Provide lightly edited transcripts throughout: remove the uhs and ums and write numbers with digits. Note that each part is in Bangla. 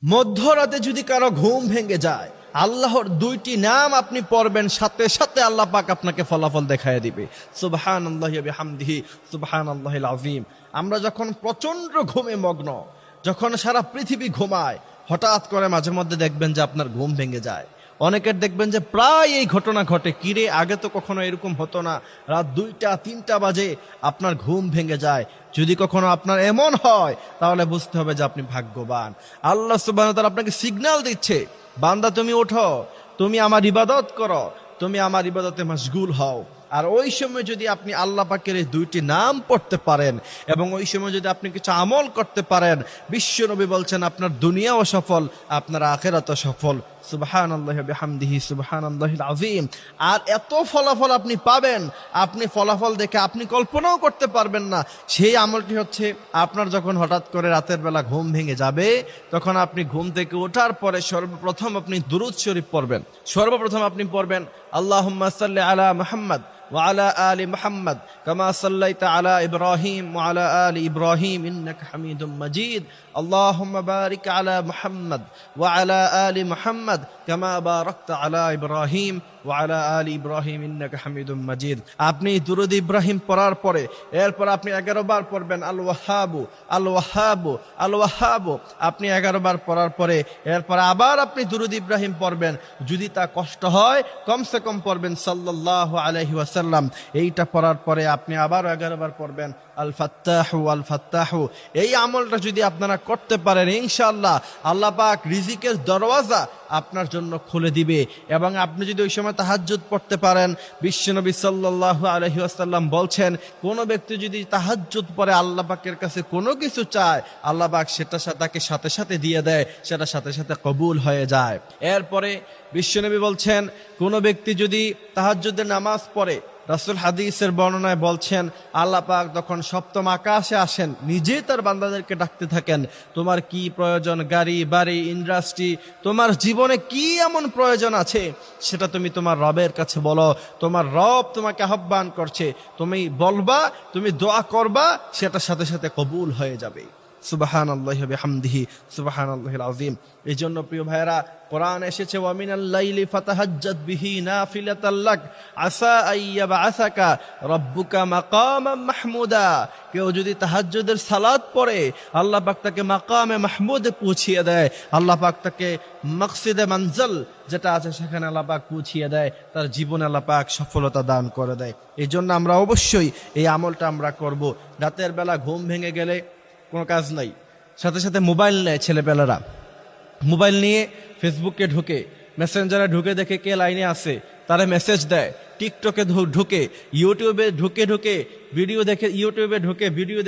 মধ্যরাতে যদি কারো ঘুম ভেঙে যায়, আল্লাহর দুইটি নাম আপনি পড়বেন, সাথে সাথে আল্লাহ পাক আপনাকে ফলাফল দেখায় দিবে। সুবহানাল্লাহি ওয়া বিহামদিহি সুবহানাল্লাহিল আযীম। আমরা যখন প্রচন্ড ঘুমে মগ্ন, যখন সারা পৃথিবী ঘুমায়, হঠাৎ করে মাঝে মধ্যে দেখবেন যে আপনার ঘুম ভেঙে যায়। অনেকের দেখবেন যে প্রায় এই ঘটনা ঘটে, কিরে আগে তো কখনো এরকম হতো না, রাত 2টা-3টা বাজে আপনার ঘুম ভেঙে যায়। যদি কখনো আপনার এমন হয় তাহলে বুঝতে হবে যে আপনি ভাগ্যবান। আল্লাহ সুবহানাহু ওয়া তাআলা আপনাকে সিগন্যাল দিচ্ছে, বান্দা তুমি ওঠো, তুমি আমার ইবাদত করো, তুমি আমার ইবাদতে মশগুল হও। আর ওই সময় যদি আপনি আল্লাহ পাকের এই দুইটি নাম পড়তে পারেন এবং ওই সময় যদি আপনি কিছু আমল করতে পারেন, বিশ্বনবী বলছেন আপনার দুনিয়াও সফল, আপনার আখিরাতও সফল। সুবহানাল্লাহি ওয়া বিহামদিহি সুবহানাল্লাহিল আযীম। আর এত ফলাফল আপনি পাবেন, আপনি ফলাফল দেখে আপনি কল্পনাও করতে পারবেন না। সেই আমলটি হচ্ছে, আপনার যখন হঠাৎ করে রাতের বেলা ঘুম ভেঙে যাবে, তখন আপনি ঘুম থেকে ওঠার পরে সর্বপ্রথম আপনি দুরূদ শরীফ পড়বেন। সর্বপ্রথম আপনি পড়বেন আল্লাহুম্মা সাল্লি আলা মুহাম্মদ ওয়া আলা আলি মুহাম্মদ কামা সাল্লাইতা আলা ইব্রাহিম ওয়া আলা আলি ইব্রাহিম ইন্নাকা হামিদুম মাজিদ। আল্লাহুম্মা বারিক আলা মুহাম্মদ ওয়া আলা আলি মুহাম্মদ কামা বারাকতা আলা ইব্রাহিম ওয়া আলা আলি ইব্রাহিম ইন্নাকা হামিদুম মাজিদ। আপনি দুরূদ ইব্রাহিম পড়ার পরে এরপর আপনি 11 বার পড়বেন আল ওয়াহ্হাবু আল ওয়াহ্হাবু আল ওয়াহ্হাবু। আপনি 11 বার পড়ার পরে এরপর আবার আপনি দুরূদ ইব্রাহিম পড়বেন। যদি তা কষ্ট হয় কমসে কম পড়বেন সাল্লাল্লাহু আলাইহি ওয়াসাল্লাম। এইটা পড়ার পরে আপনি আবার 11 বার পড়বেন আল ফাত্তাহু আল ফাত্তাহু। এই আমলটা যদি আপনারা করতে পারেন, ইনশাআল্লাহ আল্লাহ পাক রিজিকের দরওয়াজা আপনার জন্য খুলে দিবে। এবং আপনি যদি ওই সময় তাহাজ্জুদ পড়তে পারেন, বিশ্বনবী সাল্লাল্লাহু আলাইহি ওয়াসাল্লাম বলছেন, কোন ব্যক্তি যদি তাহাজ্জুদ পড়ে আল্লাহ পাকের কাছে কোনো কিছু চায়, আল্লাহ পাক সেটা তাকে সাথে সাথে দিয়ে দেয়, সেটা সাথে সাথে কবুল হয়ে যায়। এরপরে বিশ্বনবী বলছেন, কোন ব্যক্তি যদি তাহাজ্জুদের নামাজ পড়ে, রাসূল হাদিসের বর্ণনায় বলছেন, আল্লাহ পাক যখন সপ্তম আকাশে আসেন, নিজেই তার বান্দাদেরকে ডাকতে থাকেন, তোমার কি প্রয়োজন, গাড়ি বাড়ি ইন্ডাস্ট্রি, তোমার জীবনে কি এমন প্রয়োজন আছে সেটা তুমি তোমার রবের কাছে বলো। তোমার রব তোমাকে আহ্বান করছে, তুমি বলবা, তুমি দোয়া করবা, সেটা সাথে সাথে কবুল হয়ে যাবে। সুবহানাল্লাহি ওয়া বিহামদিহি সুবহানাল্লাহিল আযীম। এই জন্য প্রিয় ভাইরা, কোরআন এসেছে ওয়া মিনাল লাইলি ফাতাহাজ্জাদ বিহি নাফিলাতাল লাক আসা আইয়াবআসাকা রাব্বুকা মাকামান মাহমুদা। কেউ যদি তাহাজ্জুদের সালাত পড়ে, আল্লাহ পাক তাকে মাকামে মাহমুদে পৌঁছিয়ে দেয়। আল্লাহ পাক তাকে মাকসিদে মানজিল যেটা আছে সেখানে আল্লাহ পাক পৌঁছিয়ে দেয়, তার জীবনে আল্লাহ পাক সফলতা দান করে দেয়। এই জন্য আমরা অবশ্যই এই আমলটা আমরা করব। রাতের বেলা ঘুম ভেঙে গেলে কোনো কাজ নাই, সাথে সাথে মোবাইল নেয় ছেলেবেলারা, মোবাইল নিয়ে ফেসবুকে ঢুকে, মেসেঞ্জারে ঢুকে দেখে কে লাইনে আছে, তারা মেসেজ দেয়, টিকটকে ঢুকে, ইউটিউবে ঢুকে ভিডিও দেখে, ইউটিউবে ঢুকে ভিডিও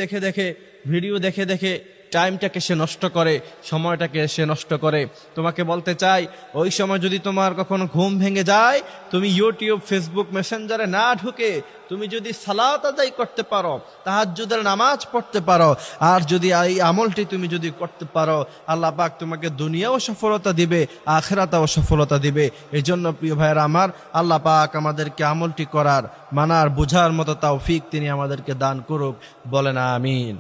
দেখে দেখে টাইমটাকে সে নষ্ট করে, সময়টাকে সে নষ্ট করে। তোমাকে বলতে চাই, ওই সময় যদি তোমার কখনো ঘুম ভেঙে যায়, তুমি ইউটিউব ফেসবুক মেসেঞ্জারে না ঢুকে তুমি যদি সালাত আদায় করতে পারো, তাহাজ্জুদের নামাজ পড়তে পারো, আর যদি এই আমলটি তুমি যদি করতে পারো, আল্লাহ পাক তোমাকে দুনিয়াও সফলতা দিবে, আখিরাতেও সফলতা দিবে। এই জন্য প্রিয় ভাইয়েরা আমার, আল্লাহ পাক আমাদেরকে আমলটি করার, মানার, বোঝার মতো তৌফিক তিনি আমাদেরকে দান করুক। বলেন আমিন।